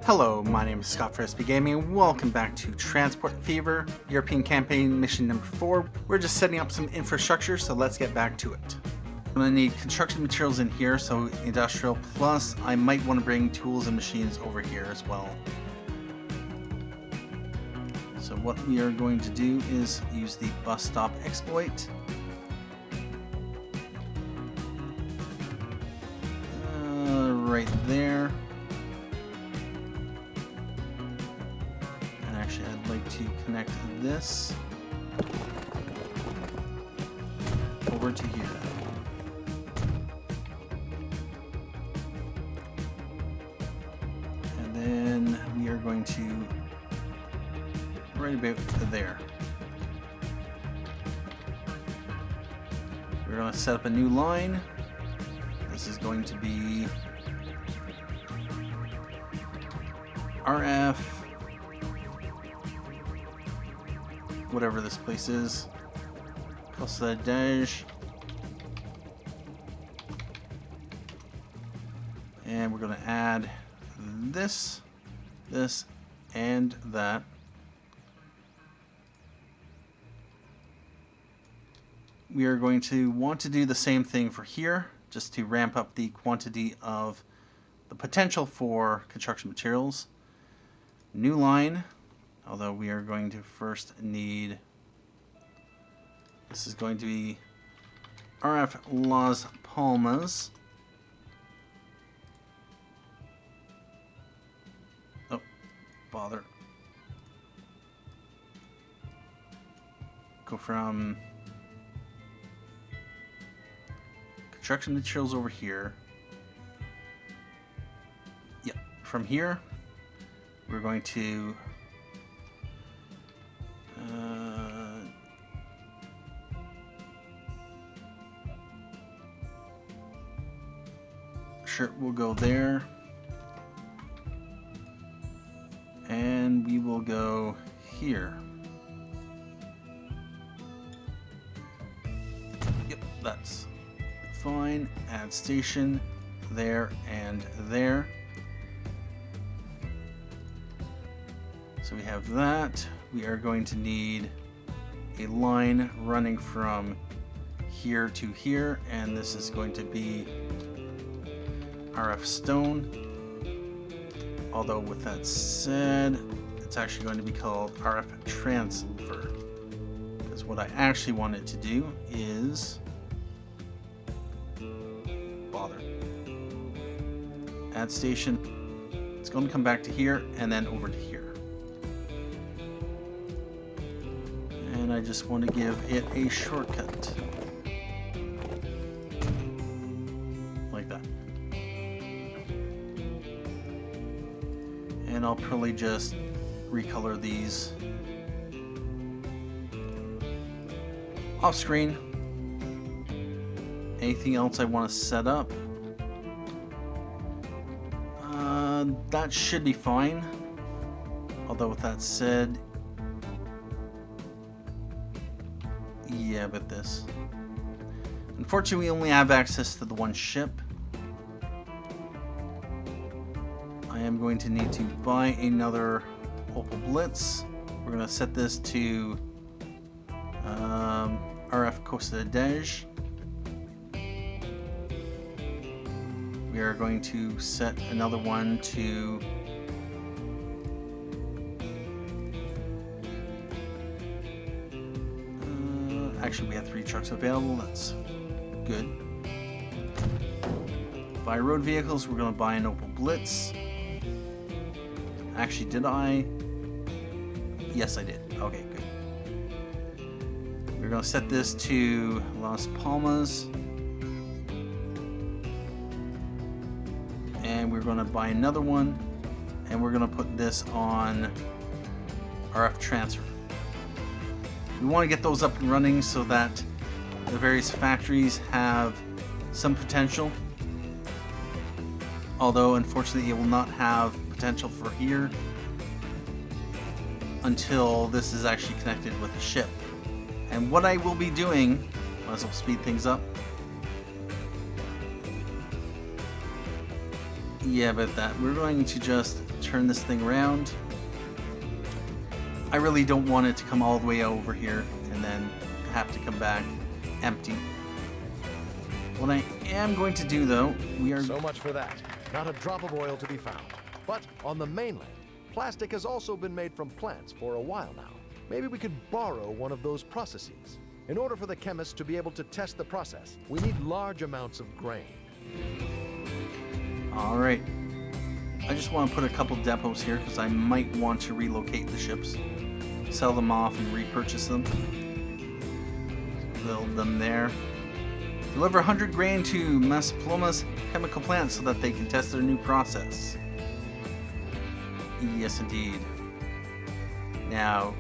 Hello, my name is Scott for SB Gaming and welcome back to Transport Fever, European Campaign Mission number 4. We're just setting up some infrastructure, so let's get back to it. I'm going to need construction materials in here, so industrial, plus I might want to bring tools and machines over here as well. So what we are going to do is use the bus stop exploit. Right there. And actually I'd like to connect this over to here. And then we are going to right about there. We're going to set up a new line. This is going to be RF, whatever this place is, Coasta Adeje, and we're going to add this, and that. We are going to want to do the same thing for here, just to ramp up the quantity of the potential for construction materials. New line, although we are going to first need, this is going to be RF Las Palmas. Oh, bother. Go from construction materials over here. Yep, from here we're going to sure, we'll go there, and we will go here. Yep, that's fine. Add station there and there. So we have that. We are going to need a line running from here to here, and this is going to be RF stone. Although with that said, it's actually going to be called RF transfer, because what I actually want it to do is add station. It's going to come back to here and then over to here. And I just want to give it a shortcut. Like that. And I'll probably just recolor these off screen. Anything else I want to set up? That should be fine. Although with that said, yeah, but this. Unfortunately, we only have access to the one ship. I am going to need to buy another Opal Blitz. We're going to set this to RF Coasta Adeje. We are going to set another one to actually we have 3 trucks available, that's good. Buy road vehicles, we're going to buy an Opal Blitz. Actually, did I? Yes, I did. Okay, good. We're going to set this to Las Palmas. And we're going to buy another one, and we're going to put this on RF transfer. We want to get those up and running so that the various factories have some potential, although unfortunately it will not have potential for here until this is actually connected with a ship. And what I will be doing, might as well speed things up, Yeah, but that we're going to just turn this thing around. I really don't want it to come all the way over here and then have to come back empty. What I am going to do, though, we are... So much for that. Not a drop of oil to be found. But on the mainland, plastic has also been made from plants for a while now. Maybe we could borrow one of those processes. In order for the chemists to be able to test the process, we need large amounts of grain. All right. I just want to put a couple depots here because I might want to relocate the ships, sell them off and repurchase them. Build them there. Deliver 100 grain to Mas Palomas chemical plant so that they can test their new process. Yes, indeed. Now,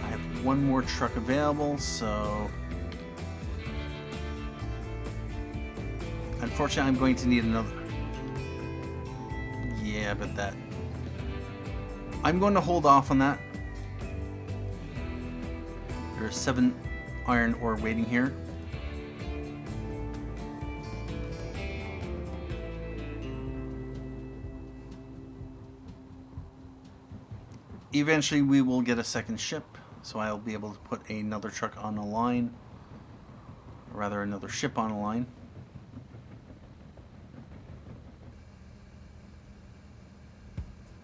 I have one more truck available, so... Unfortunately, I'm going to need another. Yeah, but that... I'm going to hold off on that. There's 7 iron ore waiting here. Eventually we will get a second ship, so I'll be able to put another truck on a line, or rather another ship on a line.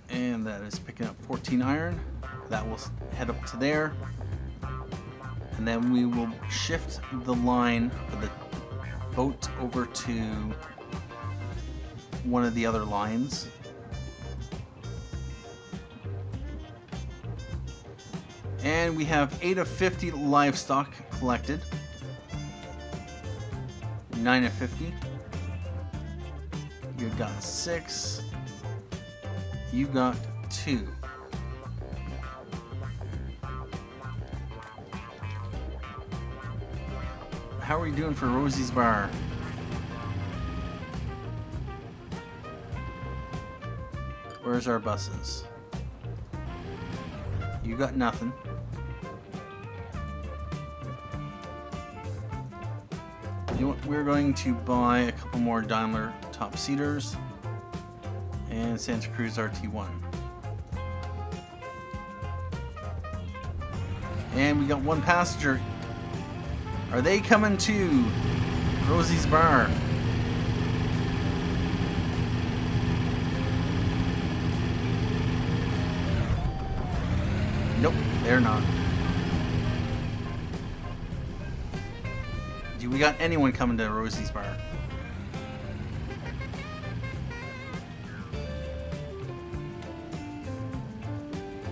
And that is picking up 14 iron. That will head up to there. And then we will shift the line of the boat over to one of the other lines. And we have 8 of 50 livestock collected. 9 of 50. You got 6. You got 2. How are we doing for Rosie's Bar? Where's our buses? You got nothing. You know what? We're going to buy a couple more Daimler top seaters and Santa Cruz RT1. And we got 1 passenger. Are they coming to Rosie's Bar? Nope, they're not. Do we got anyone coming to Rosie's Bar?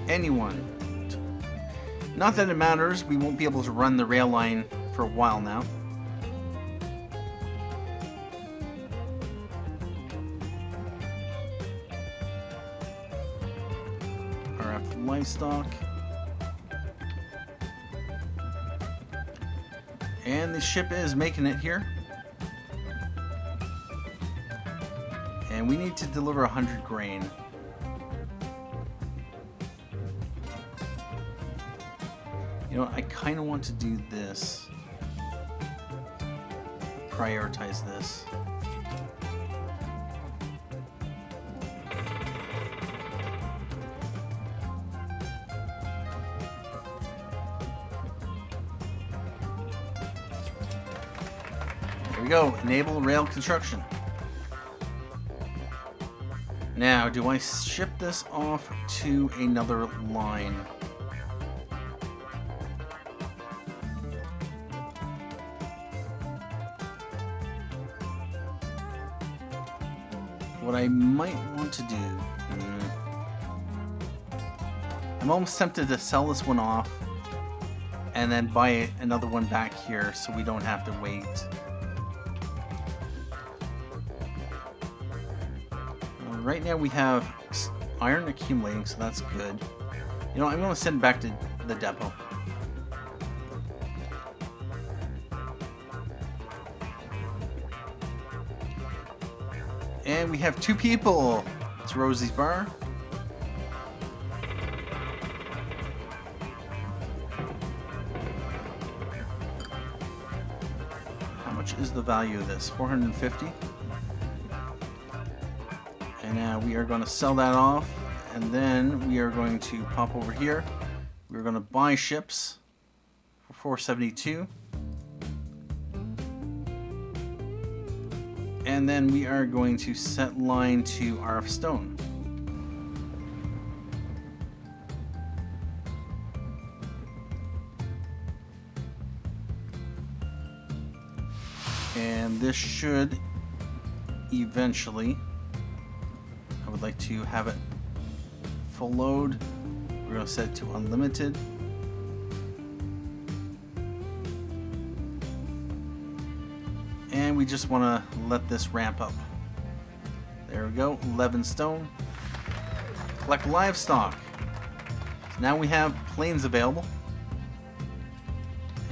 Anyone? Not that it matters, we won't be able to run the rail line for a while now. RF livestock. And the ship is making it here. And we need to deliver 100 grain. You know what, I kind of want to do this. Prioritize this. There we go. Enable rail construction. Now, do I ship this off to another line? What I might want to do... I'm almost tempted to sell this one off and then buy another one back here so we don't have to wait. Right now we have iron accumulating, so that's good. You know, I'm going to send it back to the depot. And we have 2 people. It's Rosie's Bar. How much is the value of this? 450. And we are going to sell that off, and then we are going to pop over here. We're going to buy ships for 472. And then we are going to set line to RF stone. And this should eventually, I would like to have it full load. We're going to set it to unlimited. And we just want to let this ramp up. There we go, 11 stone. Collect livestock. So now we have planes available.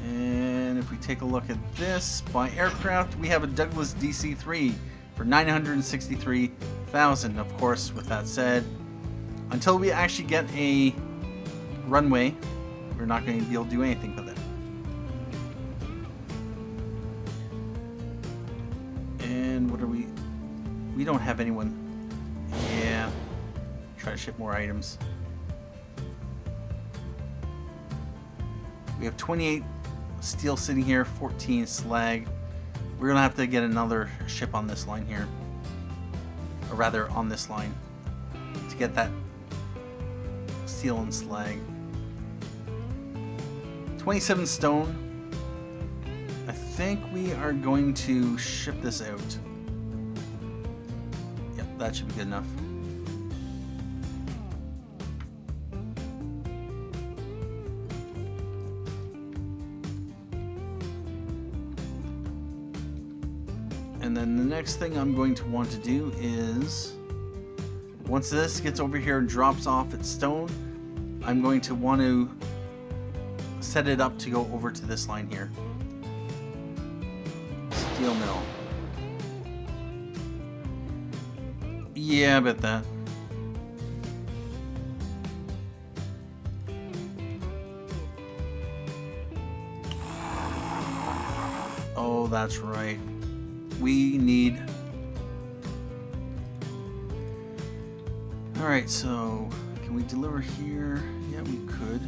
And if we take a look at this, by aircraft, we have a Douglas DC-3 for 963,000. Of course, with that said, until we actually get a runway, we're not going to be able to do anything with it. And what are we? We don't have anyone. Yeah. Try to ship more items. We have 28 steel sitting here, 14 slag. We're gonna have to get another ship on this line here, or rather on this line, to get that steel and slag. 27 stone. I think we are going to ship this out. Yep, that should be good enough. And then the next thing I'm going to want to do is, once this gets over here and drops off its stone, I'm going to want to set it up to go over to this line here. Steel mill. Yeah, I bet that. Oh, that's right. We need... Alright, so can we deliver here? Yeah, we could.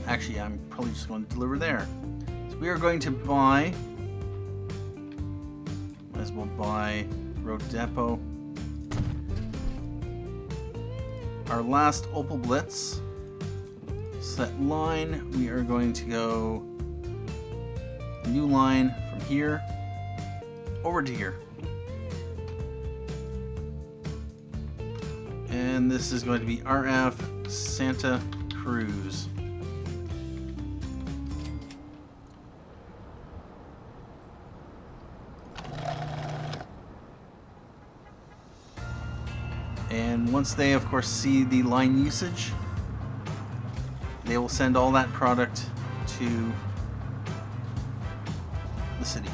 Actually, I'm probably just going to deliver there. So we are going to buy... Might as well buy Road Depot. Our last Opal Blitz. Set line. We are going to go new line from here over to here. And this is going to be RF Santa Cruz. And once they, of course, see the line usage, they will send all that product to the city.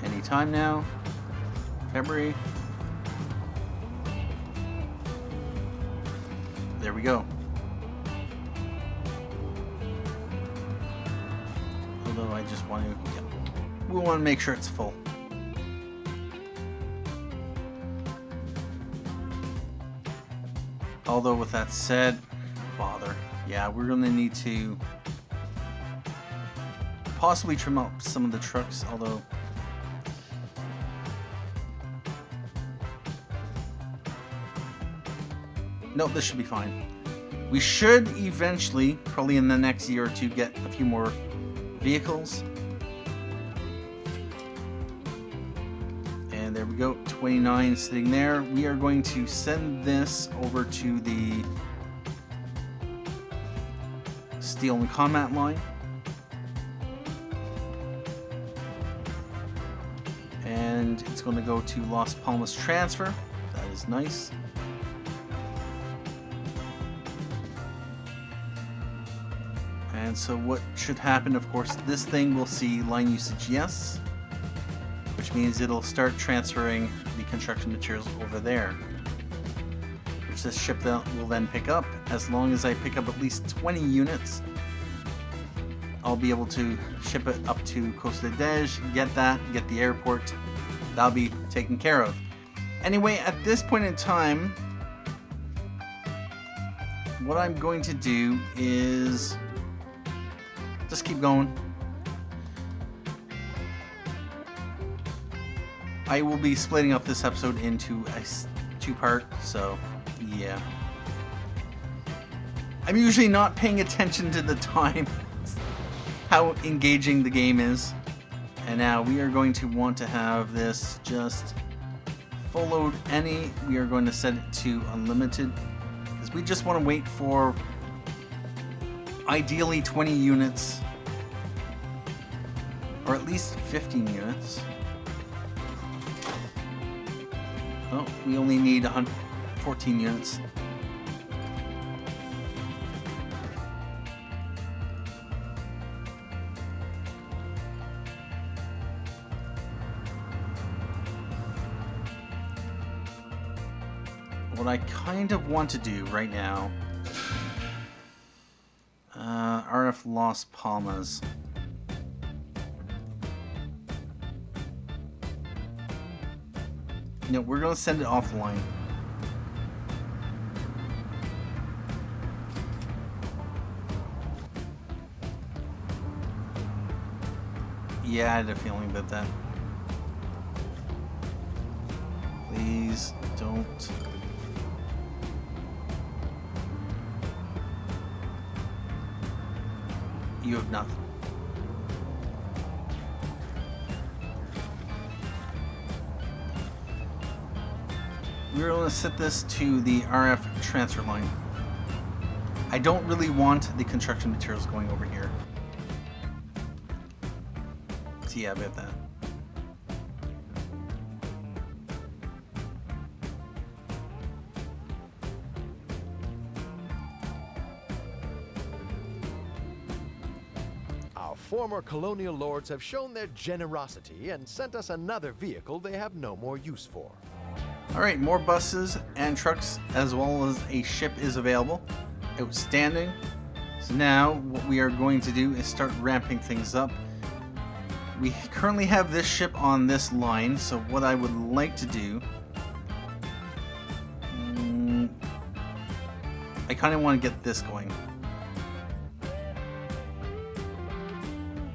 Anytime now, February. There we go. Although I just want to, yeah, we want to make sure it's full. Although with that said, bother. Yeah, we're going to need to possibly trim up some of the trucks, although nope, this should be fine. We should eventually, probably in the next year or two, get a few more vehicles. And there we go, 29 sitting there. We are going to send this over to the Steel and ConMat line. And it's going to go to Las Palmas Transfer. That is nice. And so what should happen, of course, this thing will see line usage yes, which means it'll start transferring the construction materials over there, which this ship will then pick up. As long as I pick up at least 20 units I'll be able to ship it up to Coasta Adeje, get the airport. That'll be taken care of. Anyway, at this point in time, what I'm going to do is just keep going. I will be splitting up this episode into a two-part, so yeah. I'm usually not paying attention to the time, how engaging the game is. And now we are going to want to have this just full load any. We are going to set it to unlimited because we just want to wait for ideally 20 units or at least 15 units. Oh, we only need 14 units. What I kind of want to do right now, RF Las Palmas. No, we're going to send it offline. Yeah, I had a feeling about that. Please don't. You have nothing. We're going to set this to the RF transfer line. I don't really want the construction materials going over here. So yeah, about that. Former colonial lords have shown their generosity and sent us another vehicle they have no more use for. Alright, more buses and trucks as well as a ship is available. Outstanding. So now what we are going to do is start ramping things up. We currently have this ship on this line, so what I would like to do... I kind of want to get this going.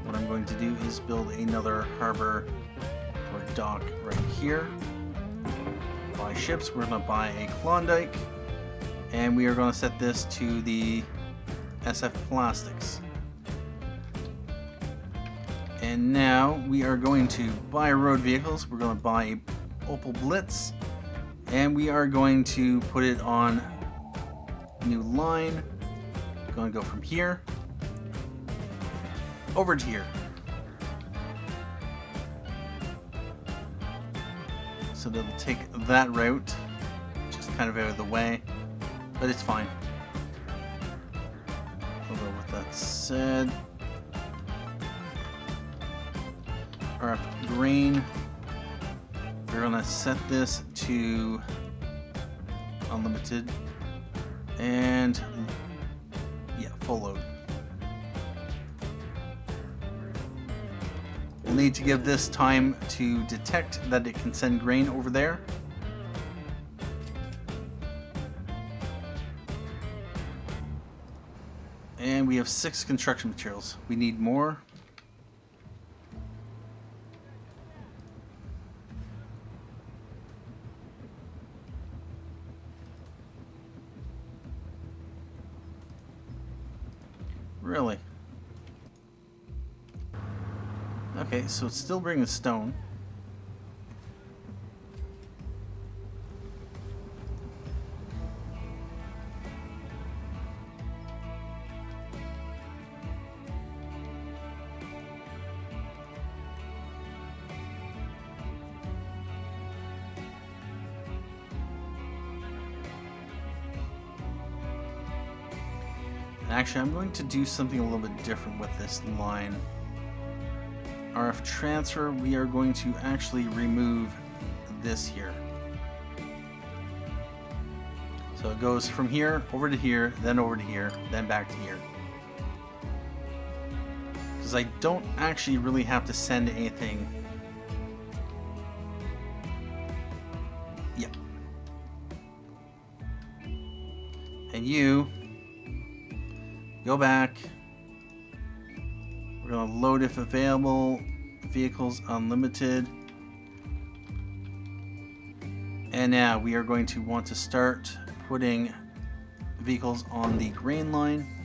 What I'm going to do is build another harbor or dock right here. Buy ships. We're going to buy a Klondike, and we are going to set this to the SF Plastics. And now we are going to buy road vehicles. We're going to buy a Opel Blitz, and we are going to put it on a new line. Going to go from here over to here. So that'll take that route, just kind of out of the way, but it's fine. Although with that said, RF grain, we're gonna set this to unlimited and yeah, full load. We'll need to give this time to detect that it can send grain over there. And we have 6 construction materials. We need more. Really? Okay, so it's still bringing stone. Actually, I'm going to do something a little bit different with this line. RF transfer, we are going to actually remove this here. So it goes from here over to here, then over to here, then back to here. because I don't actually really have to send anything. Yep. And you go back. We're going to load if available. Vehicles unlimited. And now we are going to want to start putting vehicles on the grain line.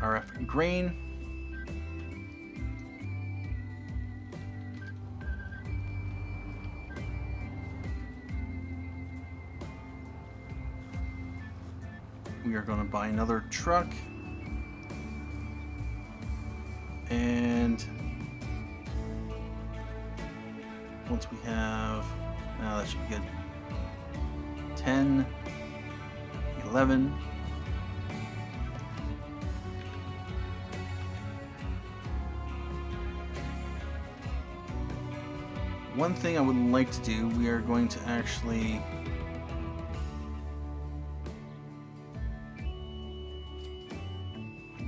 RF grain. We are going to buy another truck. And once we have, now that should be good. 10, 11. One thing I would like to do, we are going to actually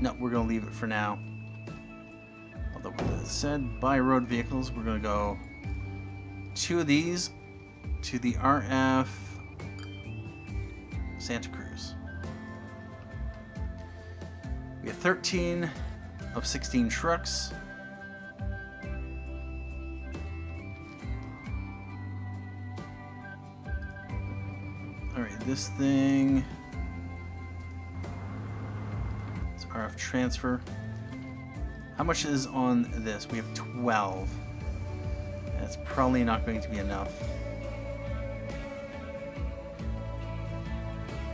no, we're going to leave it for now. Although with that said, buy road vehicles, we're going to go 2 of these to the RF Santa Cruz. We have 13 of 16 trucks. Alright, this thing is RF transfer. How much is on this? We have 12. That's probably not going to be enough.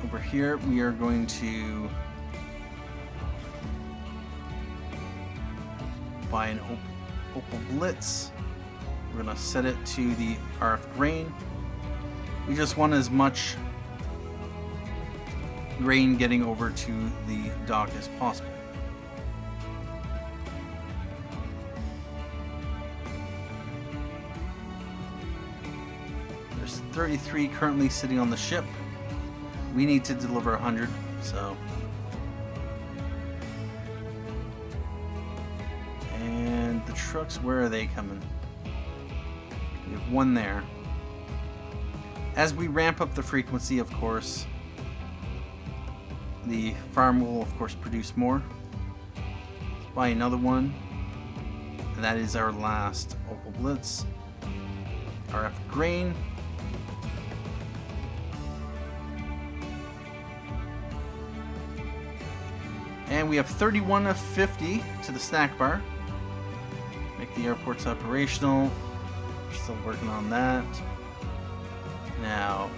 Over here, we are going to buy an Opal Blitz. We're going to set it to the RF grain. We just want as much grain getting over to the dock as possible. There's 33 currently sitting on the ship. We need to deliver 100, so. And the trucks, where are they coming? We have one there. As we ramp up the frequency, of course, the farm will, of course, produce more. Let's buy another one. And that is our last Opal Blitz. RF grain. And we have 31 of 50 to the snack bar. Make the airports operational. We're still working on that. Now,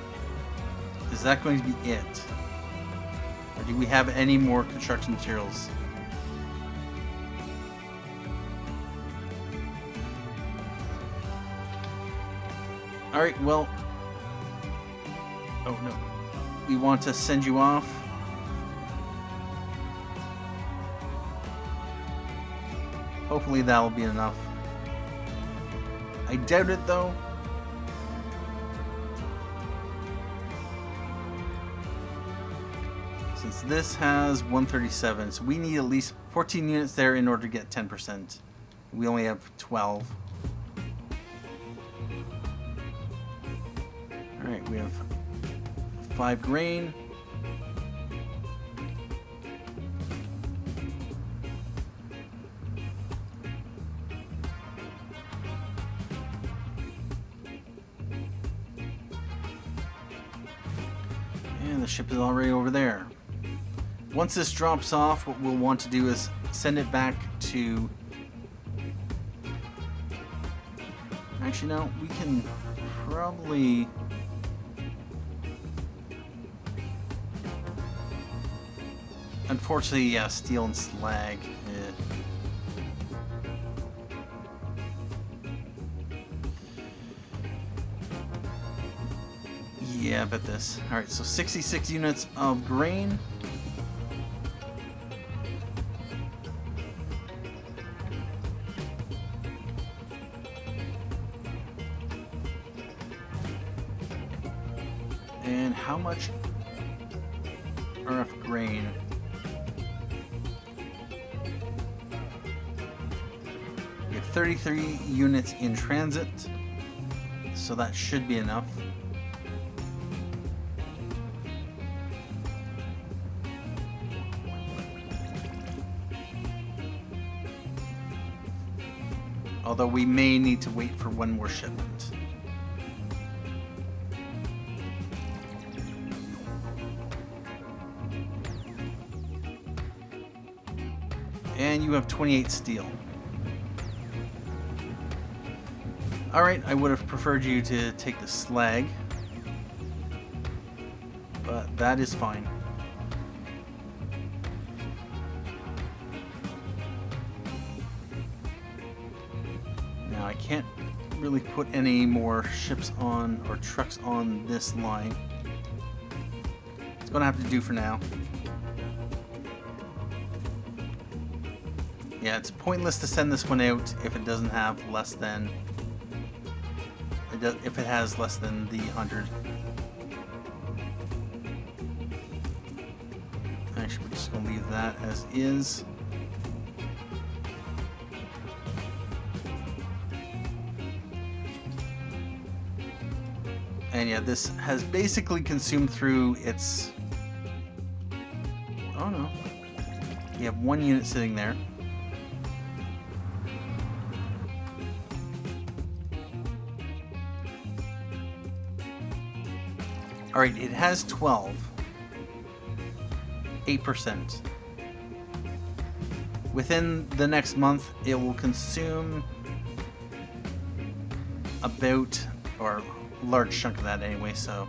is that going to be it? Or do we have any more construction materials? Alright, well. Oh no. We want to send you off. Hopefully that'll be enough. I doubt it though. Since this has 137, so we need at least 14 units there in order to get 10%. We only have 12. Alright, we have 5 grain. And the ship is already over there. Once this drops off, what we'll want to do is send it back to... Actually, no, we can probably... Unfortunately, yeah, steel and slag. Yeah, I bet this. Alright, so 66 units of grain. And how much RF grain? 33 units in transit, so that should be enough. Although we may need to wait for one more shipment. And you have 28 steel. Alright, I would have preferred you to take the slag, but that is fine. Now I can't really put any more ships on or trucks on this line. It's gonna have to do for now. Yeah, it's pointless to send this one out if it doesn't have less than... if it has less than the 100. Actually, we're just going to leave that as is. And yeah, this has basically consumed through its... Oh no. You have one unit sitting there. Alright, it has 12. 8%. Within the next month, it will consume about, or a large chunk of that anyway, so...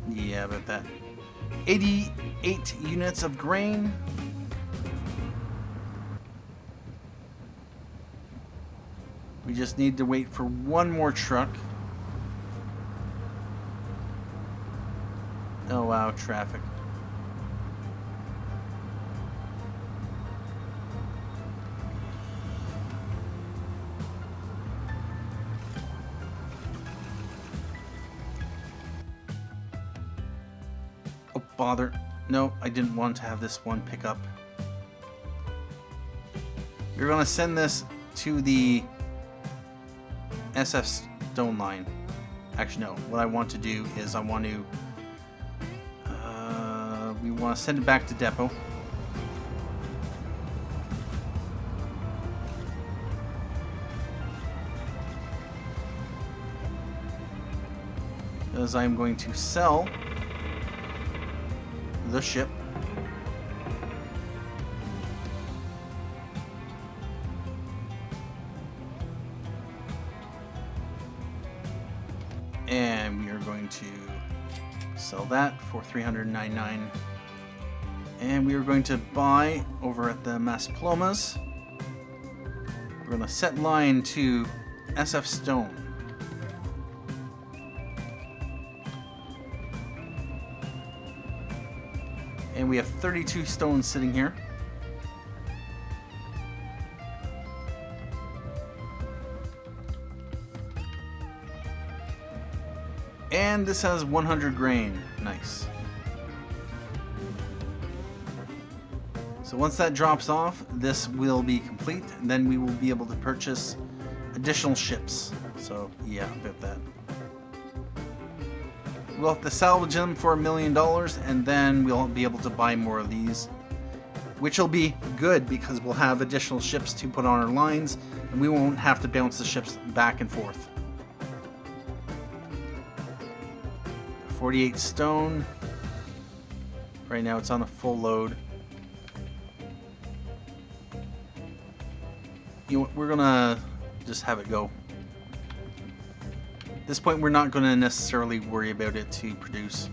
Yeah, about that. 88 units of grain. We just need to wait for one more truck. Oh wow, traffic. Oh, bother. No, I didn't want to have this one pick up. We're going to send this to the SF Stone line. Actually, no. What I want to do is I want to... we want to send it back to depot. Because I'm going to sell the ship. And we are going to sell that for $399. And we are going to buy over at the Masplomas. We're going to set line to SF Stone. And we have 32 stones sitting here. And this has 100 grain. Nice. So once that drops off, this will be complete. And then we will be able to purchase additional ships. So yeah, about that. We'll have to salvage them for $1 million, and then we'll be able to buy more of these, which will be good because we'll have additional ships to put on our lines, and we won't have to bounce the ships back and forth. 48 stone. Right now it's on a full load. You know what, we're gonna just have it go. At this point, we're not going to necessarily worry about it to produce.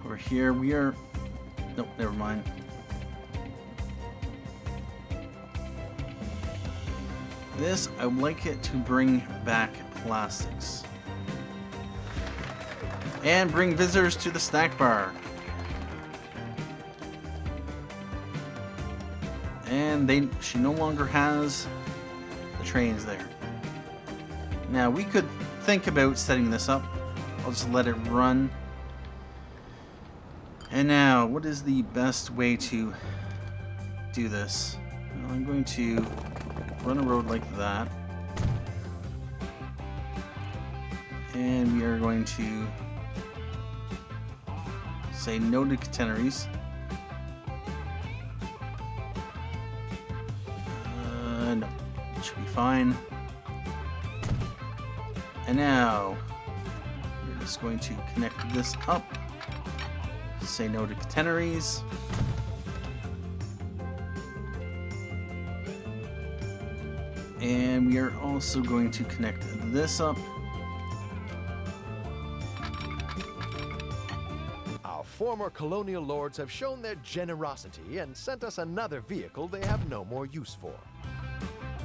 Over here, we are... Nope, never mind. This, I would like it to bring back plastics. And bring visitors to the snack bar. And she no longer has the trains there. Now we could think about setting this up. I'll just let it run. And now, what is the best way to do this? Well, I'm going to run a road like that. And we are going to say no to catenaries. No, it should be fine. And now, we're just going to connect this up. Say no to catenaries. And we are also going to connect this up. Our former colonial lords have shown their generosity and sent us another vehicle they have no more use for.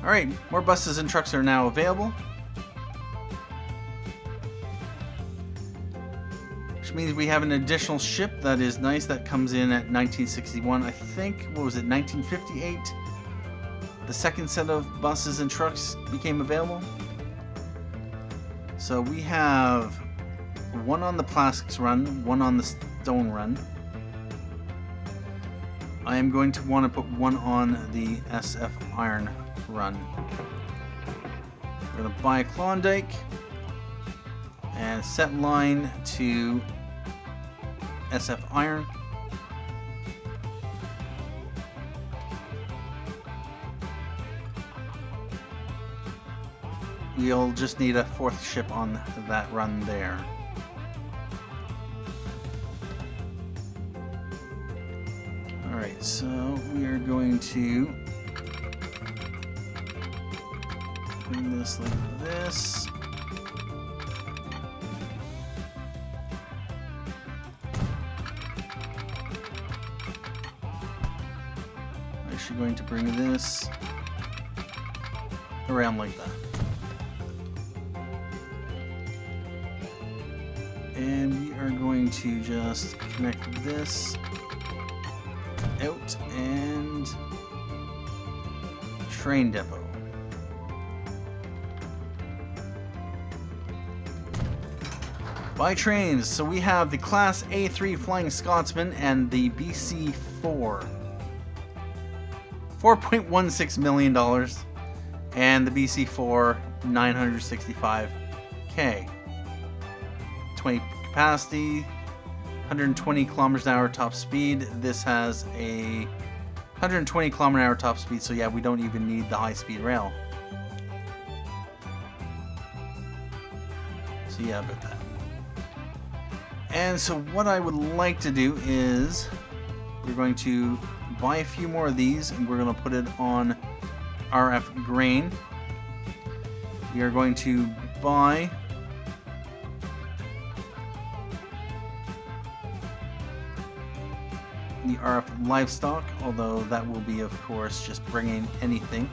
Alright, more buses and trucks are now available. Which means we have an additional ship that is nice that comes in at 1961. I think, what was it, 1958? The second set of buses and trucks became available. So we have one on the plastics run, one on the stone run. I am going to want to put one on the SF iron run. We're going to buy Klondike and set line to SF iron. We'll just need a fourth ship on that run there. Alright, so we are going to bring this like this. Actually going to bring this around like that. And we are going to just connect this out and train depot. Buy trains. So we have the Class A3 Flying Scotsman and the BC4. $4.16 million. And the BC4, $965K. 20 capacity, 120 kilometers an hour top speed. This has a 120 kilometer an hour top speed, so yeah, we don't even need the high speed rail. So yeah, about that. And so what I would like to do is we're going to buy a few more of these and we're going to put it on RF grain. We are going to buy the RF livestock, although that will be, of course, just bringing anything.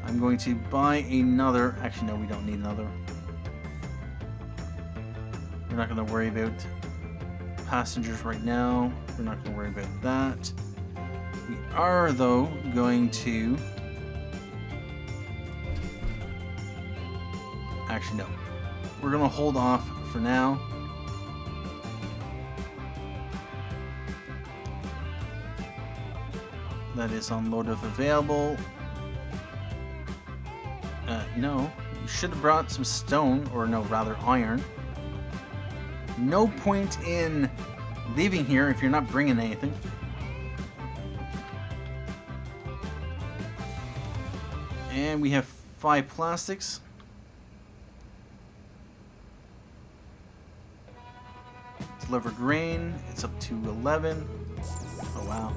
I'm going to buy another. Actually, no, we don't need another. We're not going to worry about passengers right now. We're not going to worry about that. We are, though, going to. Actually, no. We're going to hold off for now. That is unload if available. No, you should have brought some stone, or no, rather iron. No point in leaving here if you're not bringing anything. And we have 5 plastics. Deliver grain, it's up to 11. Oh wow.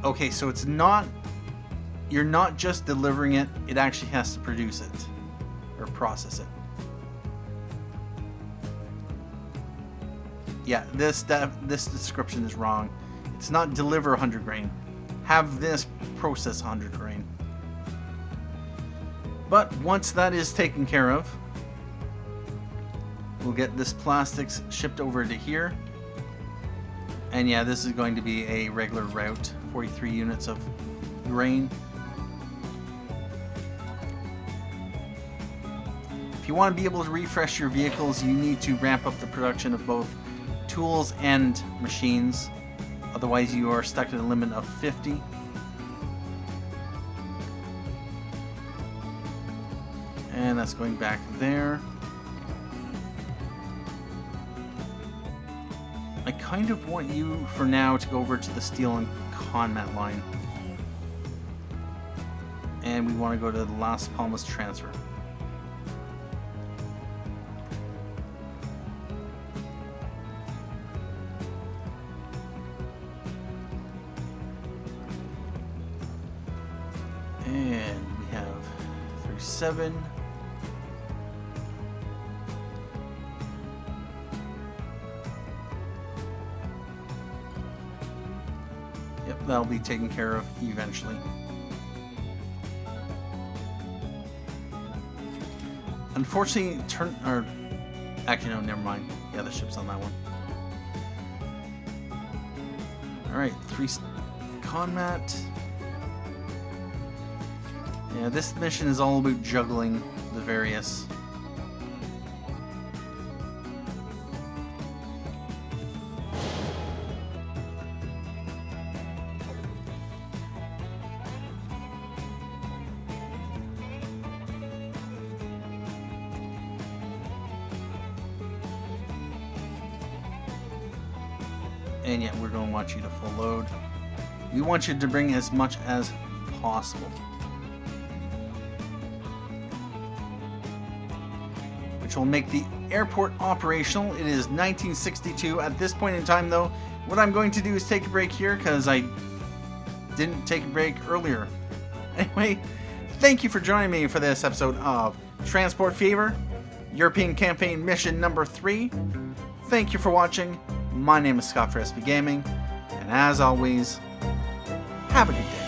Okay, so it's not, you're not just delivering it, it actually has to produce it, or process it. Yeah, this description is wrong. It's not deliver 100 grain. Have this process 100 grain. But once that is taken care of, we'll get this plastics shipped over to here. And yeah, this is going to be a regular route. 43 units of grain. If you want to be able to refresh your vehicles, you need to ramp up the production of both tools and machines. Otherwise, you are stuck at a limit of 50. And that's going back there. I kind of want you, for now, to go over to the steel and ConMat line. And we want to go to the Las Palmas transfer. And we have 37. Yep, that'll be taken care of eventually. Unfortunately, actually, no, never mind. Yeah, the ship's on that one. Alright, 3 ConMat. Yeah, this mission is all about juggling the various. And yet, we're going to want you to full load. We want you to bring as much as possible. Which will make the airport operational. It is 1962 at this point in time, though. What I'm going to do is take a break here because I didn't take a break earlier. Anyway, thank you for joining me for this episode of Transport Fever, European Campaign Mission number 3. Thank you for watching. My name is Scott for SB Gaming, and as always, have a good day.